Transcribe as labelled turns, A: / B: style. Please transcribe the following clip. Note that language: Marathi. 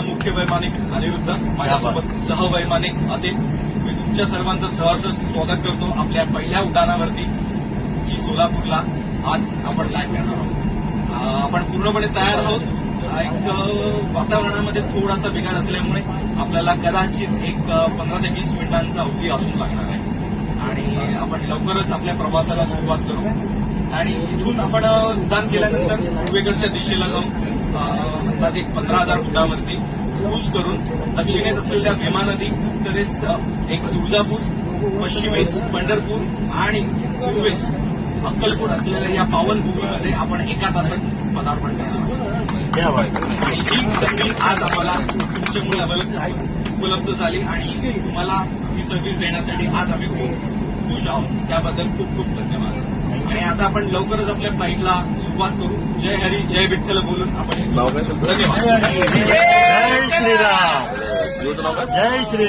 A: मुख्य वैमानिक अनिरुद्ध, माझ्यासोबत सहवैमानिक असेल. मी तुमच्या सर्वांचं सहर्ष स्वागत करतो आपल्या पहिल्या उड्डाणावरती, जी सोलापूरला आज आपण लाईव्ह करणार आहोत. आपण पूर्णपणे तयार आहोत. एक वातावरणामध्ये थोडासा बिघाड असल्यामुळे आपल्याला कदाचित एक 15 ते 20 मिनिटांचा अवधी अजून लागणार आहे आणि आपण लवकरच आपल्या प्रवासाला सुरुवात करू. आणि इथून आपण उड्डाण केल्यानंतर पूर्वेकडच्या दिशेला जाऊन अंदाजे 15,000 फुटावरती क्रूज करून दक्षिणेत असलेल्या भीमा नदी, उत्तरेस एक तुळजापूर, पश्चिमेस पंढरपूर आणि पूर्वेस अक्कलकोट असलेल्या या पावनभूमीमध्ये आपण एका तासात पदार्पण करतो. आणि ही संधी आज आम्हाला तुमच्यामुळे उपलब्ध झाली आणि तुम्हाला ही सर्व्हिस देण्यासाठी आज आम्ही खूप खुश आहोत. त्याबद्दल खूप खूप धन्यवाद. आणि आता आपण लवकरच आपल्या फ्लाईटला सुरुवात करू. जय हरी जय विठ्ठल बोलून आपण धन्यवाद.
B: जय श्रीराम. जय श्रीराम.